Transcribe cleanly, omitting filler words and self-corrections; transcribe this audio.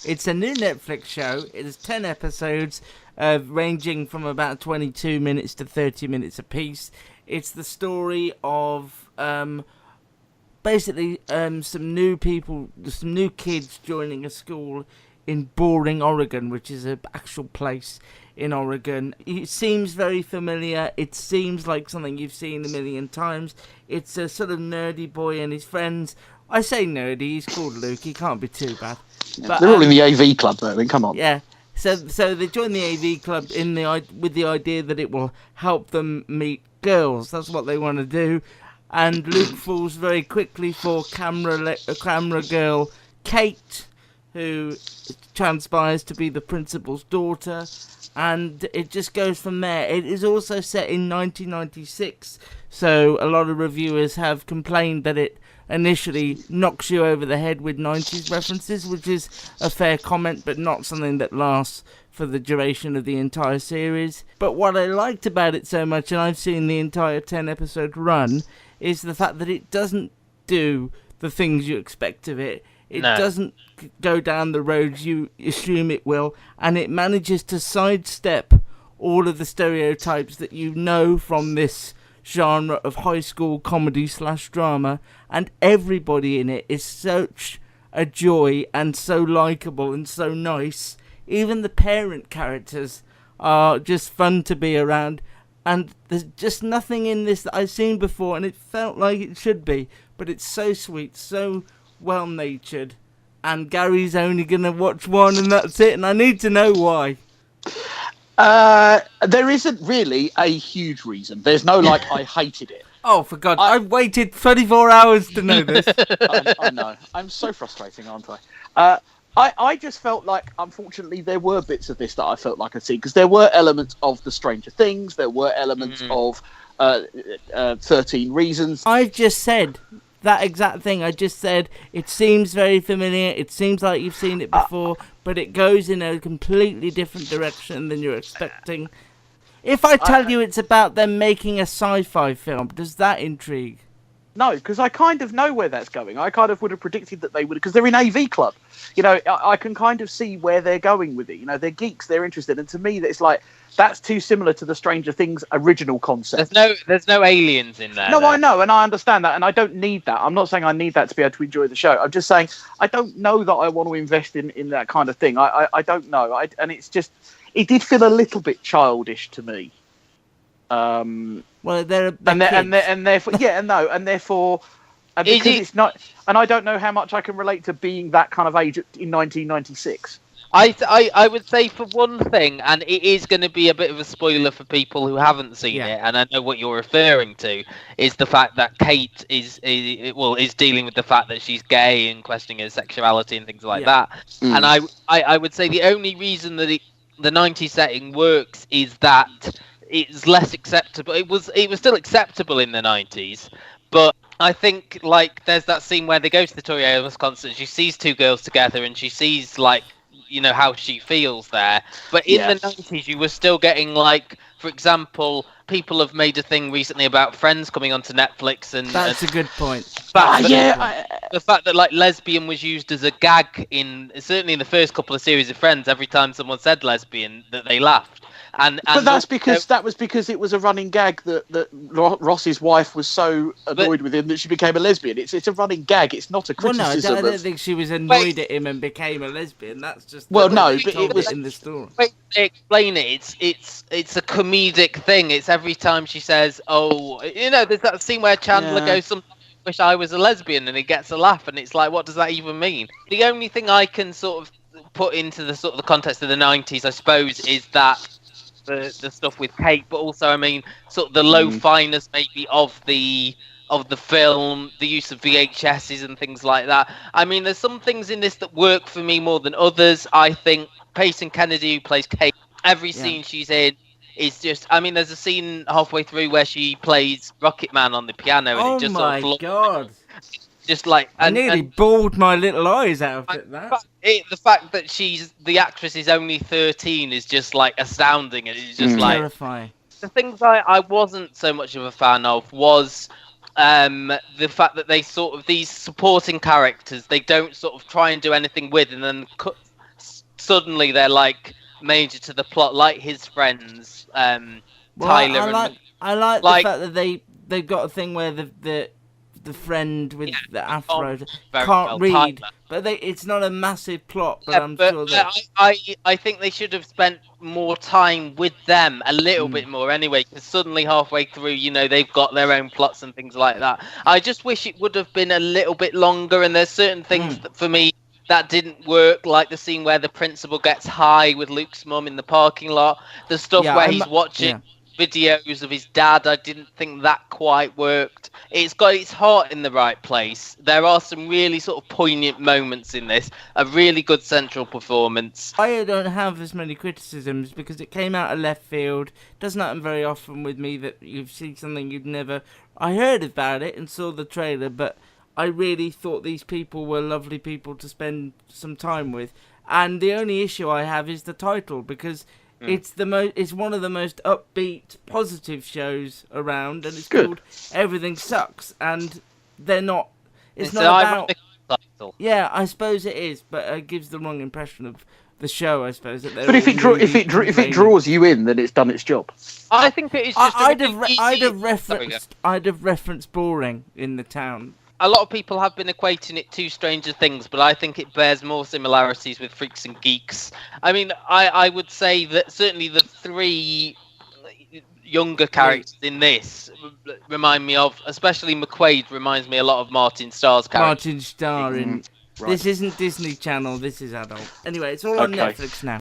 It's a new Netflix show. It is 10 episodes, ranging from about 22 minutes to 30 minutes apiece. It's the story of basically some new people, some new kids joining a school in Boring, Oregon, which is an actual place in Oregon. It seems very familiar. It seems like something you've seen a million times. It's a sort of nerdy boy and his friends. I say nerdy, he's called Luke, he can't be too bad. But, they're all in the AV club, though. I mean, come on. Yeah. So they join the AV club with the idea that it will help them meet girls. That's what they want to do. And Luke falls very quickly for camera girl Kate, who transpires to be the principal's daughter, and it just goes from there. It is also set in 1996, so a lot of reviewers have complained that it initially knocks you over the head with 90s references, which is a fair comment, but not something that lasts for the duration of the entire series. But what I liked about it so much, and I've seen the entire 10-episode run, is the fact that it doesn't do the things you expect of it. It doesn't go down the roads you assume it will, and it manages to sidestep all of the stereotypes that you know from this genre of high school comedy/drama, and everybody in it is such a joy and so likable and so nice. Even the parent characters are just fun to be around, and there's just nothing in this that I've seen before, and it felt like it should be, but it's so sweet, so well-natured, and Gary's only going to watch one and that's it, and I need to know why. There isn't really a huge reason. There's no, like, I hated it. Oh, for God, I've waited 24 hours to know this. I know. I'm so frustrating, aren't I? I just felt like, unfortunately, there were bits of this that I felt like I'd seen, because there were elements of the Stranger Things, there were elements of 13 Reasons. I've just said that exact thing. I just said it seems very familiar, it seems like you've seen it before, but it goes in a completely different direction than you're expecting. If I tell you it's about them making a sci-fi film, does that intrigue? No, because I kind of know where that's going. I kind of would have predicted that they would, because they're in AV Club. You know, I can kind of see where they're going with it. You know, they're geeks, they're interested, and to me, it's like that's too similar to the Stranger Things original concept. There's no aliens in there. No, though. I know, and I understand that, and I don't need that. I'm not saying I need that to be able to enjoy the show. I'm just saying I don't know that I want to invest in that kind of thing. I don't know, and it's just it did feel a little bit childish to me. Well, they're and therefore, and because it's not, and I don't know how much I can relate to being that kind of age in 1996. I would say, for one thing, and it is going to be a bit of a spoiler for people who haven't seen it, and I know what you're referring to, is the fact that Kate is dealing with the fact that she's gay and questioning her sexuality and things like that. And I would say the only reason that the 90s setting works is that it's less acceptable. It was still acceptable in the 90s, but I think, like, there's that scene where they go to the Torreya, Wisconsin. She sees two girls together, and she sees, like, you know, how she feels there. But in the 90s, you were still getting, like, for example, people have made a thing recently about Friends coming onto Netflix, and that's a good point. The fact that, like, lesbian was used as a gag certainly in the first couple of series of Friends. Every time someone said lesbian, that they laughed. But that's because that was because it was a running gag that Ross's wife was so annoyed with him that she became a lesbian. It's a running gag. It's not a criticism. I don't think she was annoyed at him and became a lesbian. That's just but it was in the story. Wait, they explain it. It's a comedic thing. It's every time she says, "Oh, you know," there's that scene where Chandler goes, "Sometimes I wish I was a lesbian," and he gets a laugh, and it's like, what does that even mean? The only thing I can sort of put into the sort of the context of the 90s, I suppose, is that the stuff with Kate, but also, I mean, sort of the low-finess maybe of the film, the use of VHSs and things like that. I mean, there's some things in this that work for me more than others. I think Peyton Kennedy, who plays Kate, every scene she's in is just, I mean, there's a scene halfway through where she plays Rocket Man on the piano, and it just sort of God. Just like I nearly bawled my little eyes out at that. The fact that the actress is only 13 is just like astounding, and it's just like terrifying. The things I wasn't so much of a fan of was the fact that they sort of, these supporting characters, they don't sort of try and do anything with, and then suddenly they're like major to the plot, like his friends, Tyler I like the like- fact that they've got a thing where the friend with the afro very can't well, read, Tyler. but it's not a massive plot. But Yeah, I'm but sure that I think they should have spent more time with them, a little bit more anyway, because suddenly halfway through, they've got their own plots and things like that. I just wish it would have been a little bit longer, and there's certain things that, for me, that didn't work, like the scene where the principal gets high with Luke's mum in the parking lot, the stuff where he's watching videos of his dad. I didn't think that quite worked. It's got its heart in the right place. There are some really sort of poignant moments in this, a really good central performance. I don't have as many criticisms because it came out of left field. Doesn't happen very often with me that you've seen something you've never... I heard about it and saw the trailer, but I really thought these people were lovely people to spend some time with. And the only issue I have is the title, because it's one of the most upbeat, positive shows around, and it's called Everything Sucks, and they're not... It's not about... ironic title. Yeah, I suppose it is, but it gives the wrong impression of the show, I suppose. That But if it draws you in, then it's done its job. I think it is just I'd have referenced boring in the town. A lot of people have been equating it to Stranger Things, but I think it bears more similarities with Freaks and Geeks. I mean, I would say that certainly the three younger characters in this remind me of, especially McQuaid reminds me a lot of Martin Starr's character. Martin Starr in... This isn't Disney Channel, this is adult. Anyway, it's all on Netflix now.